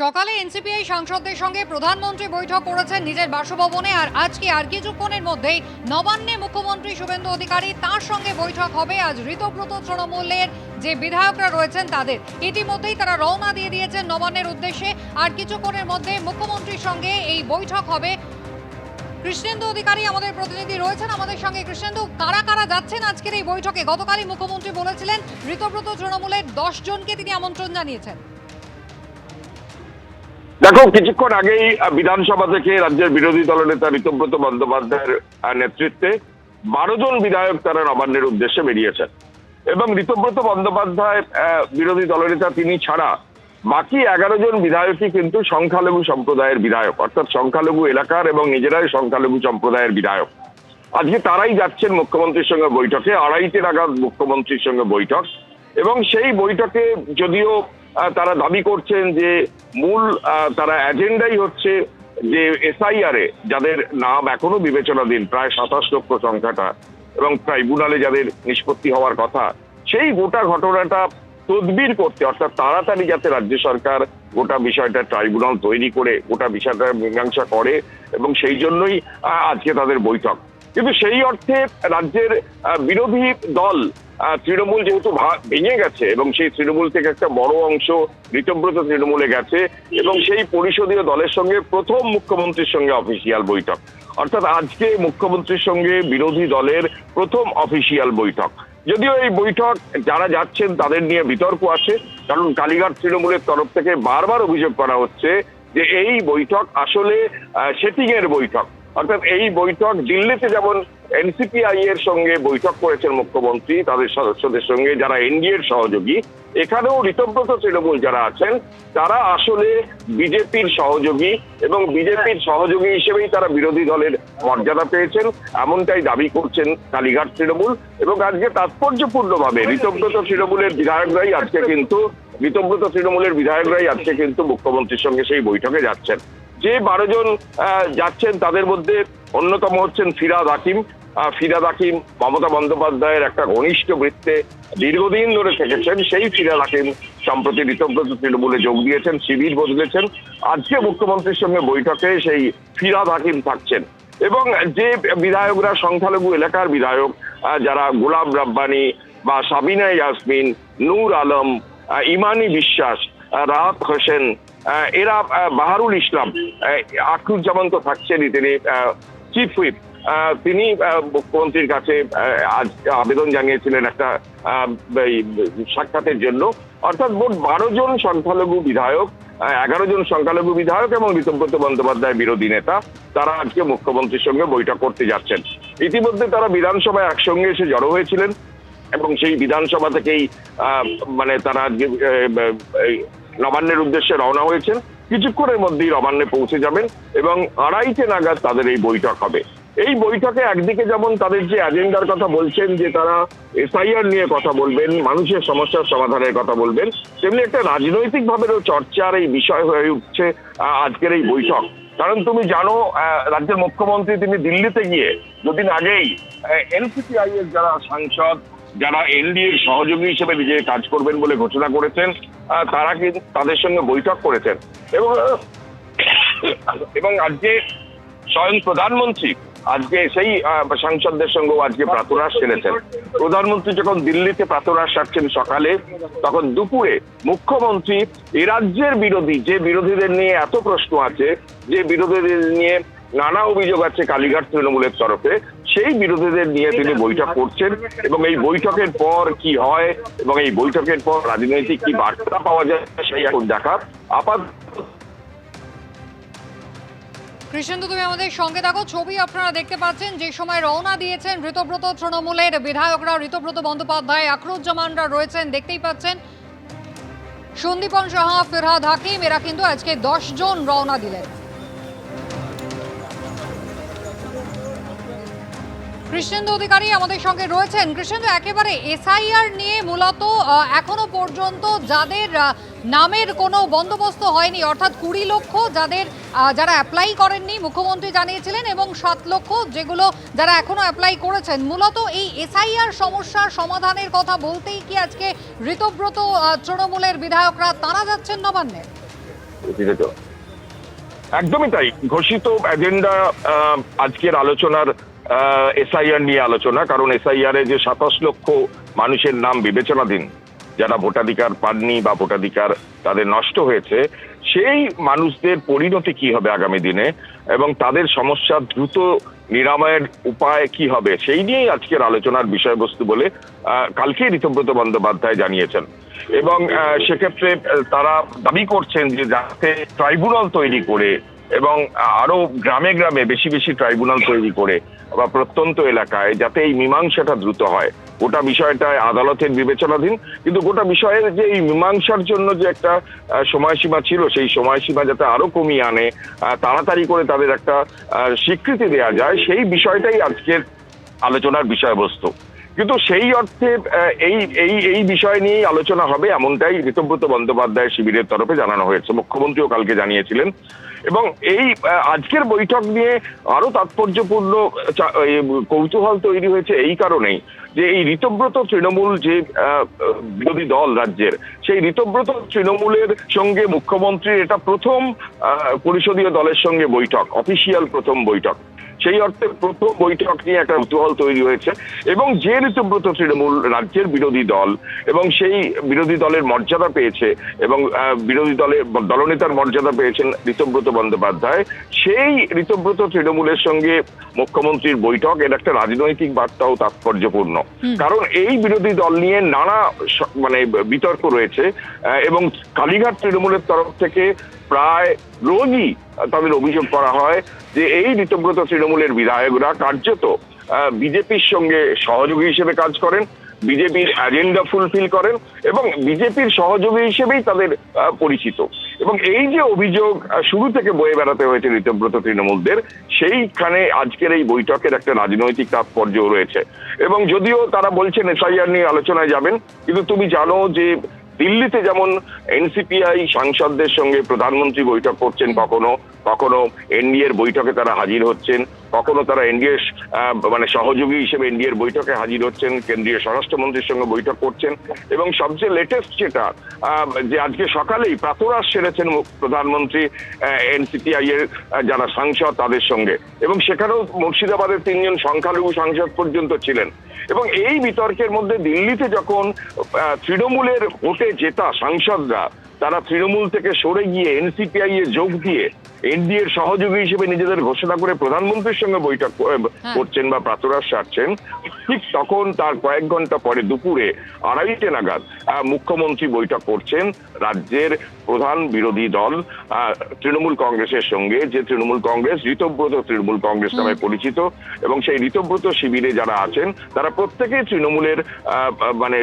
সকালে এনসিপিআই সাংসদদের সঙ্গে প্রধানমন্ত্রী বৈঠক করেছেন নিজের বাসভবনে, আর আজকে আর কিছুক্ষণের মধ্যেই নবান্নে মুখ্যমন্ত্রী শুভেন্দু অধিকারী তার সঙ্গে বৈঠক হবে। আজ ঋতব্রত তৃণমূলের যে বিধায়করা রয়েছেন তাদের ইতিমধ্যেই তারা রওনা দিয়ে দিয়েছেন নবান্নের উদ্দেশ্যে। আর কিছুক্ষণের মধ্যে মুখ্যমন্ত্রীর সঙ্গে এই বৈঠক হবে। কৃষ্ণেন্দু অধিকারী আমাদের প্রতিনিধি রয়েছেন আমাদের সঙ্গে। কৃষ্ণেন্দু, কারা কারা যাচ্ছেন আজকের এই বৈঠকে? গতকালই মুখ্যমন্ত্রী বলেছিলেন ঋতব্রত তৃণমূলের 10 জনকে তিনি আমন্ত্রণ জানিয়েছেন। দেখো, কিছুক্ষণ আগেই বিধানসভা থেকে রাজ্যের বিরোধী দলনেতা ঋতব্রত বন্দ্যোপাধ্যায়ের নেতৃত্বে 12 জন বিধায়ক তারা নবান্নের উদ্দেশ্যে বেরিয়েছেন। এবং ঋতব্রত বন্দ্যোপাধ্যায় বিরোধী দলনেতা তিনি ছাড়া বাকি 11 জন বিধায়কই কিন্তু সংখ্যালঘু সম্প্রদায়ের বিধায়ক, অর্থাৎ সংখ্যালঘু এলাকার এবং নিজেরাই সংখ্যালঘু সম্প্রদায়ের বিধায়ক। আজকে তারাই যাচ্ছেন মুখ্যমন্ত্রীর সঙ্গে বৈঠকে। 2:30 নাগাদ মুখ্যমন্ত্রীর সঙ্গে বৈঠক, এবং সেই বৈঠকে যদিও তারা দাবি করছেন যে মূল তারা এজেন্ডাই হচ্ছে যে এসআইআর এ যাদের নাম এখনো বিবেচনাধীন প্রায় 27 লক্ষ সংখ্যাটা, এবং ট্রাইব্যুনালে যাদের নিষ্পত্তি হওয়ার কথা, সেই গোটা ঘটনাটা তদবির করতে, অর্থাৎ তাড়াতাড়ি যাতে রাজ্য সরকার গোটা বিষয়টা ট্রাইব্যুনাল তৈরি করে গোটা বিষয়টা মীমাংসা করে, এবং সেই জন্যই আজকে তাদের বৈঠক। কিন্তু সেই অর্থে রাজ্যের বিরোধী দল তৃণমূল যেহেতু ভেঙে গেছে, এবং সেই তৃণমূল থেকে একটা বড় অংশ ঋতব্রত তৃণমূলে গেছে, এবং সেই পরিষদীয় দলের সঙ্গে প্রথম মুখ্যমন্ত্রীর সঙ্গে অফিসিয়াল বৈঠক, অর্থাৎ আজকে মুখ্যমন্ত্রীর সঙ্গে বিরোধী দলের প্রথম অফিসিয়াল বৈঠক। যদিও এই বৈঠক যারা যাচ্ছেন তাদের নিয়ে বিতর্ক আছে, কারণ কালীঘাট তৃণমূলের তরফ থেকে বারবার অভিযোগ করা হচ্ছে যে এই বৈঠক আসলে সেটিং এর বৈঠক। অর্থাৎ এই বৈঠক দিল্লিতে যেমন এনসিপিআই এর সঙ্গে বৈঠক করেছেন মুখ্যমন্ত্রী তাদের সদস্যদের সঙ্গে যারা এনডিএর সহযোগী, এখানেও ঋতব্রত তৃণমূল যারা আছেন তারা আসলে বিজেপির সহযোগী, এবং বিজেপির সহযোগী হিসেবেই তারা বিরোধী দলের মর্যাদা পেয়েছেন, এমনটাই দাবি করছেন কালীঘাট তৃণমূল। এবং আজকে তাৎপর্যপূর্ণভাবে ঋতব্রত তৃণমূলের বিধায়করাই আজকে কিন্তু মুখ্যমন্ত্রীর সঙ্গে সেই বৈঠকে যাচ্ছেন। যে 12 জন যাচ্ছেন তাদের মধ্যে অন্যতম হচ্ছেন ফিরহাদ হাকিম মমতা বন্দ্যোপাধ্যায়ের একটা ঘনিষ্ঠ বৃত্তে দীর্ঘদিন ধরে থেকেছেন। সেই ফিরহাদ হাকিম সম্প্রতি ঋতব্রত তৃণমূলে যোগ দিয়েছেন, শিবির বদলেছেন। আজকে মুখ্যমন্ত্রীর সঙ্গে বৈঠকে সেই ফিরহাদ হাকিম থাকছেন। এবং যে বিধায়করা সংখ্যালঘু এলাকার বিধায়ক, যারা গোলাম রাব্বানি বা সাবিনা ইয়াসমিন, নূর আলম, ইমানি বিশ্বাস, রাহাত হোসেন, এরা বাহারুল ইসলাম, আখরুজ্জামান তো থাকছেনই, তিনি চিফ হুইপ, তিনি মুখ্যমন্ত্রীর কাছে আজ আবেদন জানিয়েছিলেন একটা সাক্ষাতের জন্য। অর্থাৎ মোট 12 জন সংখ্যালঘু বিধায়ক, 11 জন সংখ্যালঘু বিধায়ক এবং ঋতব্রত বন্দ্যোপাধ্যায় বিরোধী নেতা, তারা আজকে মুখ্যমন্ত্রীর সঙ্গে বৈঠক করতে যাচ্ছেন। ইতিমধ্যে তারা বিধানসভায় একসঙ্গে এসে জড়ো হয়েছিলেন, এবং সেই বিধানসভা থেকেই তারা নবান্নের উদ্দেশ্যে রওনা হয়েছেন। কিছুক্ষণের মধ্যেই নবান্নে পৌঁছে যাবেন, এবং 2:30 নাগাদ তাদের এই বৈঠক হবে। এই বৈঠকে একদিকে যেমন তাদের যে এজেন্ডার কথা বলছেন যে তারা এসআইআর নিয়ে কথা বলবেন, মানুষের সমস্যার সমাধানের কথা বলবেন, তেমনি একটা রাজনৈতিক ভাবেও চর্চার এই বিষয় হয়ে উঠছে আজকের এই বৈঠক। কারণ তুমি জানো, রাজ্যের মুখ্যমন্ত্রী তিনি দিল্লিতে গিয়ে দুদিন আগেই এনসিপিআই এর যারা সাংসদ, যারা এনডিএর সহযোগী হিসেবে নিজে কাজ করবেন বলে ঘোষণা করেছেন, তারা কিন্তু তাদের সঙ্গে বৈঠক করেছেন। এবং আজকে স্বয়ং প্রধানমন্ত্রী আজকে সেই সাংসদদের সঙ্গেও আজকে প্রাতরাশ সেরেছেন। প্রধানমন্ত্রী যখন দিল্লিতে প্রাতরাশ সারছেন সকালে, তখন দুপুরে মুখ্যমন্ত্রী এ রাজ্যের যে বিরোধীদের নিয়ে এত প্রশ্ন আছে, যে বিরোধীদের নিয়ে নানা অভিযোগ আছে কালীঘাট তৃণমূলের তরফে, সেই বিরোধীদের নিয়ে তিনি বৈঠক করছেন। এবং এই বৈঠকের পর কি হয় এবং এই বৈঠকের পর রাজনৈতিক কি বার্তা পাওয়া যায় সেই এখন দেখার। কৃষ্ণেন্দু, তুমি আমাদের সঙ্গে থাকো। ছবি আপনারা দেখতে পাচ্ছেন যে সময় রওনা দিয়েছেন ঋতব্রত তৃণমূলের বিধায়করা, ঋতব্রত বন্দ্যোপাধ্যায়, আখরুজ্জামানরা রয়েছেন, দেখতেই পাচ্ছেন সন্দীপন সাহা, ফিরহাদ হাকিম, এরা কিন্তু আজকে 10 জন রওনা দিলেন। কৃষ্ণেন্দু অধিকারী আমাদের সঙ্গে রয়েছেন। কৃষ্ণেন্দু, একেবারে এসআইআর নিয়ে মূলত এখনো পর্যন্ত যাদের নামের কোনো বন্দোবস্ত হয়নি, অর্থাৎ 20 লক্ষ যারা অ্যাপ্লাই করেননি মুখ্যমন্ত্রী জানিয়েছিলেন, এবং 7 লক্ষ যারা এখনো অ্যাপ্লাই করেছেন, মূলত এই এসআইআর সমস্যার সমাধানের কথা বলতেই কি আজকে ঋতব্রত তৃণমূলের বিধায়করা তারা যাচ্ছেন নবান্নে? একদমই তাই। ঘোষিত এজেন্ডা আজকের আলোচনার এসআইআর নিয়ে আলোচনা, কারণ এসআইআর এ যে 27 লক্ষ মানুষের নাম বিবেচনাধীন, যারা ভোটাধিকার পাননি বা ভোটাধিকার তাদের নষ্ট হয়েছে, সেই মানুষদের পরিণতি কি হবে আগামী দিনে এবং তাদের সমস্যা দ্রুত নিরাময়ের উপায় কি হবে, সেই নিয়েই আজকের আলোচনার বিষয়বস্তু বলে কালকেই ঋতব্রত বন্দ্যোপাধ্যায় জানিয়েছেন। এবং সেক্ষেত্রে তারা দাবি করছেন যে যাতে ট্রাইব্যুনাল তৈরি করে এবং আরো গ্রামে গ্রামে বেশি বেশি ট্রাইব্যুনাল তৈরি করে বা প্রত্যন্ত এলাকায় যাতে এই মীমাংসাটা দ্রুত হয়। গোটা বিষয়টা আদালতের বিবেচনাধীন, কিন্তু গোটা বিষয়ের যে এই মীমাংসার জন্য যে একটা সময়সীমা ছিল, সেই সময়সীমা যাতে আরো কমিয়ে আনে, তাড়াতাড়ি করে তাদের একটা স্বীকৃতি দেওয়া যায়, সেই বিষয়টাই আজকের আলোচনার বিষয়বস্তু। কিন্তু সেই অর্থে এই বিষয় নিয়েই আলোচনা হবে এমনটাই ঋতব্রত বন্দ্যোপাধ্যায় শিবিরের তরফে জানানো হয়েছে। মুখ্যমন্ত্রীও কালকে জানিয়েছিলেন। এবং এই আজকের বৈঠক নিয়ে আরো তাৎপর্যপূর্ণ কৌতূহল তৈরি হয়েছে এই কারণেই যে এই ঋতব্রত তৃণমূল যে বিরোধী দল রাজ্যের, সেই ঋতব্রত তৃণমূলের সঙ্গে মুখ্যমন্ত্রীর এটা প্রথম পরিষদীয় দলের সঙ্গে বৈঠক, অফিসিয়াল প্রথম বৈঠক। সেই অর্থে প্রথম বৈঠক নিয়ে একটা কৌতূহল তৈরি হয়েছে। এবং যে ঋতব্রত তৃণমূল রাজ্যের বিরোধী দল এবং সেই বিরোধী দলের মর্যাদা পেয়েছে এবং বিরোধী দলের দলনেতার মর্যাদা পেয়েছেন ঋতব্রত বন্দ্যোপাধ্যায়, সেই ঋতব্রত তৃণমূলের সঙ্গে মুখ্যমন্ত্রীর বৈঠক এর একটা রাজনৈতিক বার্তাও তাৎপর্যপূর্ণ। কারণ এই বিরোধী দল নিয়ে নানা বিতর্ক রয়েছে এবং কালীঘাট তৃণমূলের তরফ থেকে প্রায় রোজই তাদের অভিযোগ করা হয় যে এই ঋতব্রত তৃণমূলের বিধায়করা কার্যত বিজেপির সঙ্গে সহযোগী হিসেবে কাজ করেন, বিজেপির এজেন্ডা ফুলফিল করেন এবং বিজেপির সহযোগী হিসেবেই তাদের পরিচিত। এবং এই যে অভিযোগ শুরু থেকে বয়ে বেড়াতে হয়েছে ঋতব্রত তৃণমূলদের, সেইখানে আজকের এই বৈঠকের একটা রাজনৈতিক তাৎপর্য রয়েছে। এবং যদিও তারা বলছেন এসআইআর নিয়ে আলোচনায় যাবেন, কিন্তু তুমি জানো যে দিল্লিতে যেমন এনসিপিআই সাংসদদের সঙ্গে প্রধানমন্ত্রী বৈঠক করছেন, কখনো কখনো এনডিএর বৈঠকে তারা হাজির হচ্ছেন, কখনো তারা এনডিএর সহযোগী হিসেবে এনডিএর বৈঠকে হাজির হচ্ছেন, কেন্দ্রীয় স্বরাষ্ট্রমন্ত্রীর সঙ্গে বৈঠক করছেন। এবং সবচেয়ে লেটেস্ট যেটা যে আজকে সকালেই প্রাতরাশ সেরেছেন প্রধানমন্ত্রী এনসিপিআই এর যারা সাংসদ তাদের সঙ্গে, এবং সেখানেও মুর্শিদাবাদের 3 জন সংখ্যালঘু সাংসদ পর্যন্ত ছিলেন। এবং এই বিতর্কের মধ্যে দিল্লিতে যখন তৃণমূলের ভোটে জেতা সাংসদরা তারা তৃণমূল থেকে সরে গিয়ে এনসিপিআই এ যোগ দিয়ে এনডিএর সহযোগী হিসেবে নিজেদের ঘোষণা করে প্রধানমন্ত্রীর সঙ্গে বৈঠক করছেন বা প্রাতরাশ সারছেন, ঠিক তখন তার কয়েক ঘন্টা পরে দুপুরে 2:30 নাগাদ মুখ্যমন্ত্রী বৈঠক করছেন রাজ্যের প্রধান বিরোধী দল তৃণমূল কংগ্রেসের সঙ্গে, যে তৃণমূল কংগ্রেস ঋতব্রত তৃণমূল কংগ্রেস নামে পরিচিত। এবং সেই ঋতব্রত শিবিরে যারা আছেন তারা প্রত্যেকেই তৃণমূলের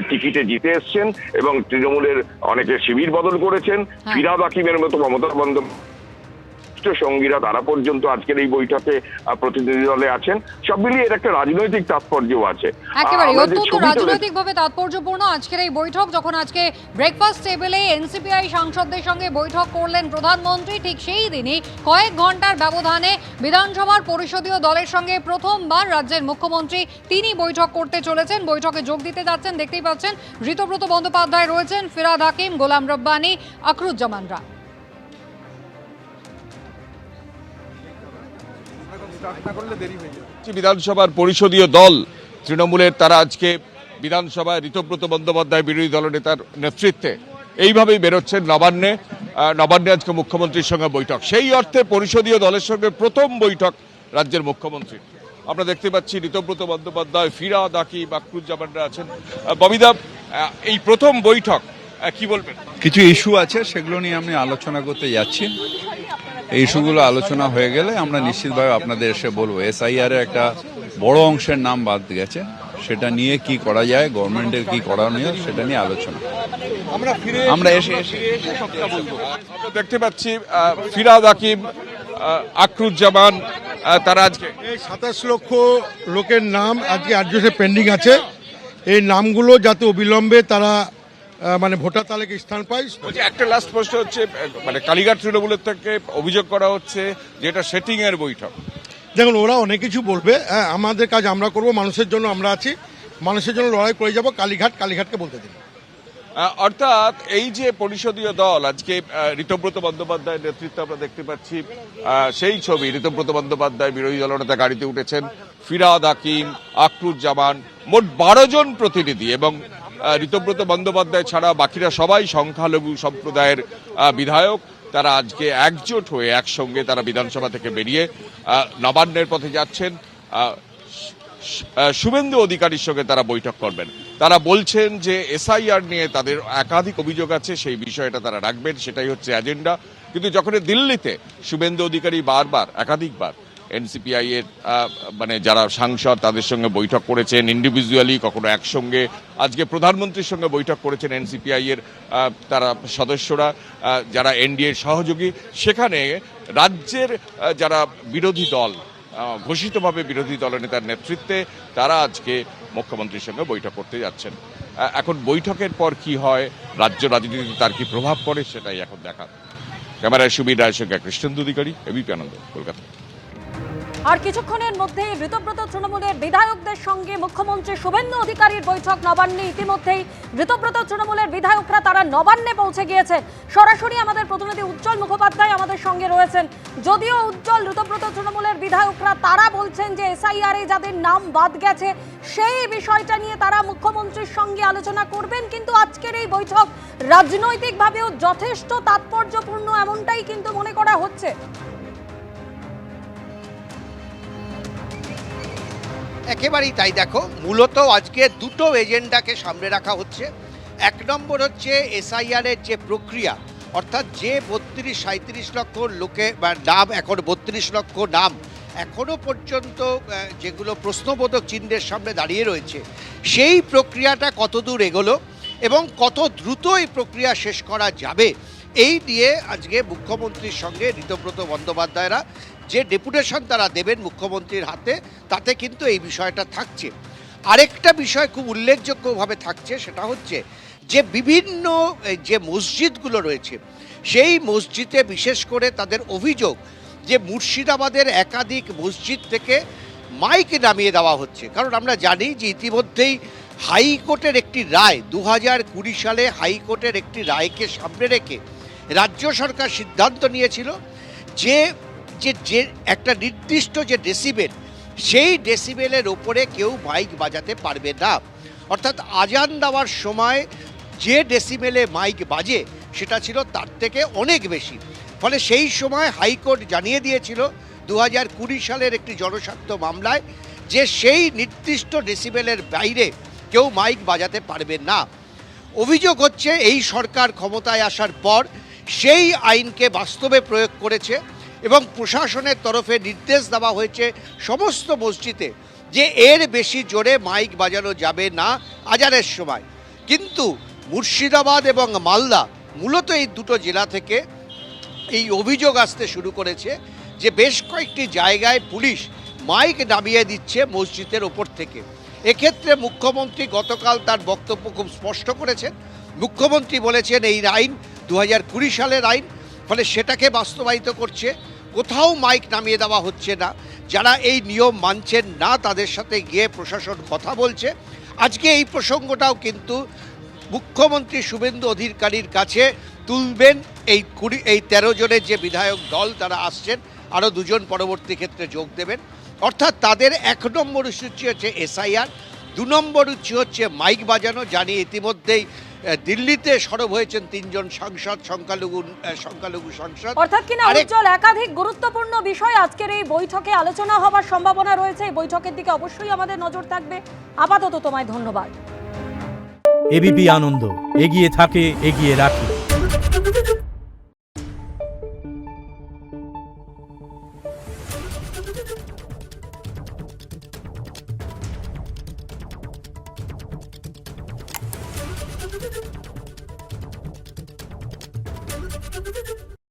টিকিটে জিতে এসছেন এবং তৃণমূলের অনেকে শিবির বদল করেছেন। ফিরহাদ হাকিমের মতো মমতা বন্দ্যোপাধ্যায় সঙ্গীরা তারা পর্যন্ত আজকের এই বৈঠকে প্রতিনিধি দলে আছেন। সব মিলিয়ে এর একটা রাজনৈতিক তাৎপর্যও আছে। একেবারে অত্যন্ত রাজনৈতিকভাবে তাৎপর্যপূর্ণ আজকের এই বৈঠক। যখন আজকে ব্রেকফাস্ট টেবিলে এনসিপিআই সাংসদদের সঙ্গে বৈঠক করলেন প্রধানমন্ত্রী, ঠিক সেই দিনই কয়েক ঘন্টার ব্যবধানে বিধানসভার পরিষদীয় দলের সঙ্গে প্রথমবার রাজ্যের মুখ্যমন্ত্রী তিনি বৈঠক করতে চলেছেন। বৈঠকে যোগ দিতে যাচ্ছেন, দেখতেই পাচ্ছেন ঋতব্রত বন্দ্যোপাধ্যায় রয়েছেন, ফিরহাদ হাকিম, গোলাম রব্বানী, আখরুজ্জামানরা। বিধানসভার পরিষদীয় দল তৃণমূলের তারা আজকে বিধানসভায় ঋতব্রত বন্দ্যোপাধ্যায় বিরোধী দলনেতার নেতৃত্বে এইভাবেই বেরোচ্ছেন নবান্নে আজকে মুখ্যমন্ত্রীর সঙ্গে বৈঠক। সেই অর্থে পরিষদীয় দলের সঙ্গে প্রথম বৈঠক রাজ্যের মুখ্যমন্ত্রী। আমরা দেখতে পাচ্ছি ঋতব্রত বন্দ্যোপাধ্যায়, ফিরহাদ হাকিম, আখরুজ্জামানরা আছেন। ববিদা, এই প্রথম বৈঠক কি বলবেন? কিছু ইস্যু আছে, সেগুলো নিয়ে আমি আলোচনা করতে যাচ্ছি। এই ইস্যুগুলো আলোচনা হয়ে গেলে আমরা নিশ্চিতভাবে আপনাদের এসে বলবো। এসআইআর এর একটা বড় অংশের নাম বাদ গেছে, সেটা নিয়ে কি করা যায়, গভর্নমেন্টের কি করণীয়, সেটা নিয়ে আলোচনা আমরা এসে আমরা দেখতে পাচ্ছি ফিরহাদ হাকিম, আখরুজ্জামান, তারা আজকে 27 লক্ষ লোকের নাম আজকে আর্যসে পেন্ডিং আছে। এই নামগুলো যাতে অবিলম্বে তারা ভোটার তালিকায় স্থান পায়। একটা লাস্ট প্রশ্ন হচ্ছে, কালীঘাট তৃণমূলের থেকে অভিযোগ করা হচ্ছে যে এটা সেটিং এর বৈঠক। দেখুন, ওরা অনেক কিছু বলবে, আমাদের কাজ আমরা করব, মানুষের জন্য আমরা আছি, মানুষের জন্য লড়াই করে যাব। কালীঘাটকে বলতে দিন। অর্থাৎ এই যে পরিষদীয় দল আজকে ঋতব্রত বন্দ্যোপাধ্যায়ের নেতৃত্বে আমরা দেখতে পাচ্ছি সেই ছবি। ঋতব্রত বন্দ্যোপাধ্যায় বিরোধী দলনেতা গাড়িতে উঠেছেন, ফিরহাদ হাকিম, আক্রুজ্জামান, মোট 12 জন প্রতিনিধি, এবং ঋতব্রত বন্দ্যোপাধ্যায় ছাড়া বাকিরা সবাই সংখ্যালঘু সম্প্রদায়ের বিধায়ক। তারা আজকে একজোট হয়ে একসঙ্গে তারা বিধানসভা থেকে বেরিয়ে নবান্নের পথে যাচ্ছেন। শুভেন্দু অধিকারীর সঙ্গে তারা বৈঠক করবেন। তারা বলছেন যে এসআইআর নিয়ে তাদের একাধিক অভিযোগ আছে, সেই বিষয়টা তারা রাখবেন, সেটাই হচ্ছে এজেন্ডা। কিন্তু যখন দিল্লিতে শুভেন্দু অধিকারী বারবার একাধিকবার এনসিপিআই এর মানে যারা সাংসদ তাদের সঙ্গে বৈঠক করেছেন ইন্ডিভিজুয়ালি, কখনো একসঙ্গে, আজকে প্রধানমন্ত্রীর সঙ্গে বৈঠক করেছেন এনসিপিআই এর তারা সদস্যরা যারা এনডিএর সহযোগী। সেখানে রাজ্যের যারা বিরোধী দল, ঘোষিতভাবে বিরোধী দলনেতার নেতৃত্বে তারা আজকে মুখ্যমন্ত্রীর সঙ্গে বৈঠক করতে যাচ্ছেন। এখন বৈঠকের পর কি হয়, রাজ্য রাজনীতিতে তার কি প্রভাব পড়ে, সেটাই এখন দেখা। ক্যামেরায় সুবীর রায়ের সঙ্গে কৃষ্ণেন্দু অধিকারী, এবিপি আনন্দ, কলকাতা। আর কিছুক্ষণের মধ্যে ঋতব্রত তৃণমূলের বিধায়কদের সঙ্গে মুখ্যমন্ত্রী শুভেন্দু অধিকারীর বৈঠক নবান্নে। ইতিমধ্যেই ঋতব্রত তৃণমূলের বিধায়করা তারা নবান্নে পৌঁছে গিয়েছেন। সরাসরি আমাদের প্রতিনিধি উজ্জ্বল মুখোপাধ্যায় আমাদের সঙ্গে রয়েছেন। যদিও উজ্জ্বল, ঋতব্রত তৃণমূলের বিধায়করা তারা বলছেন যে এসআইআর এ যাদের নাম বাদ গেছে সেই বিষয়টা নিয়ে তারা মুখ্যমন্ত্রীর সঙ্গে আলোচনা করবেন, কিন্তু আজকের এই বৈঠক রাজনৈতিকভাবেও যথেষ্ট তাৎপর্যপূর্ণ এমনটাই কিন্তু মনে করা হচ্ছে। একেবারেই তাই। দেখো, মূলত আজকে দুটো এজেন্ডাকে সামনে রাখা হচ্ছে। এক নম্বর হচ্ছে এসআইআর এর যে প্রক্রিয়া, অর্থাৎ যে 32-37 লক্ষ লোকে বা নাম, এখন 32 লক্ষ নাম এখনো পর্যন্ত যেগুলো প্রশ্নবোধক চিহ্নের সামনে দাঁড়িয়ে রয়েছে, সেই প্রক্রিয়াটা কতদূর এগোলো এবং কত দ্রুত এই প্রক্রিয়া শেষ করা যাবে, এই নিয়ে আজকে মুখ্যমন্ত্রীর সঙ্গে ঋতব্রত বন্দ্যোপাধ্যায়রা যে ডেপুটেশন তারা দেবেন মুখ্যমন্ত্রীর হাতে, তাতে কিন্তু এই বিষয়টা থাকছে। আরেকটা বিষয় খুব উল্লেখযোগ্যভাবে থাকছে, সেটা হচ্ছে যে বিভিন্ন যে মসজিদগুলো রয়েছে সেই মসজিদে বিশেষ করে তাদের অভিযোগ যে মুর্শিদাবাদের একাধিক মসজিদ থেকে মাইক নামিয়ে দেওয়া হচ্ছে। কারণ আমরা জানি যে ইতিমধ্যেই হাইকোর্টের একটি রায়, 2020 সালে হাইকোর্টের একটি রায়কে সামনে রেখে রাজ্য সরকার সিদ্ধান্ত নিয়েছিল যে যে একটা নির্দিষ্ট যে ডেসিবেল, সেই ডেসিবেলের ওপরে কেউ মাইক বাজাতে পারবে না। অর্থাৎ আজান দেওয়ার সময় যে ডেসিবেলে মাইক বাজে সেটা ছিল তার থেকে অনেক বেশি। ফলে সেই সময় হাইকোর্ট জানিয়ে দিয়েছিল 2020 সালের একটি জনস্বার্থ মামলায় যে সেই নির্দিষ্ট ডেসিবেলের বাইরে কেউ মাইক বাজাতে পারবে না। অভিযোগ হচ্ছে এই সরকার ক্ষমতায় আসার পর সেই আইনকে বাস্তবে প্রয়োগ করেছে এবং প্রশাসনের তরফে নির্দেশ দেওয়া হয়েছে সমস্ত মসজিদে যে এর বেশি জোরে মাইক বাজানো যাবে না আজানের সময়। কিন্তু মুর্শিদাবাদ এবং মালদা, মূলত এই দুটো জেলা থেকে এই অভিযোগ আসতে শুরু করেছে যে বেশ কয়েকটি জায়গায় পুলিশ মাইক নামিয়ে দিচ্ছে মসজিদের ওপর থেকে। এক্ষেত্রে মুখ্যমন্ত্রী গতকাল তার বক্তব্য খুব স্পষ্ট করেছেন। মুখ্যমন্ত্রী বলেছেন এই আইন 2020 সালের আইন, ফলে সেটাকে বাস্তবায়িত করছে। কোথাও মাইক নামিয়ে দেওয়া হচ্ছে না। যারা এই নিয়ম মানছেন না তাদের সাথে গিয়ে প্রশাসন কথা বলছে। আজকে এই প্রসঙ্গটাও কিন্তু মুখ্যমন্ত্রী শুভেন্দু অধিকারীর কাছে তুলবেন। এই 13 জনের যে বিধায়ক দল তারা আসছেন, আরও 2 জন পরবর্তী ক্ষেত্রে যোগ দেবেন। অর্থাৎ তাদের 1 নম্বর ইস্যু হচ্ছে এসআইআর, 2 নম্বর ইস্যু হচ্ছে মাইক বাজানো। জানি ইতিমধ্যেই দিল্লিতে সরব হয়েছেন 3 জন সাংসদ, সংখ্যালঘু সাংসদ। অর্থাৎ কিনা উজ্জ্বল, একাধিক গুরুত্বপূর্ণ বিষয় আজকের এই বৈঠকে আলোচনা হওয়ার সম্ভাবনা রয়েছে। এই বৈঠকের দিকে অবশ্যই আমাদের নজর থাকবে। আপাতত তোমায় ধন্যবাদ। এবিপি আনন্দ, এগিয়ে থাকে, এগিয়ে রাখে।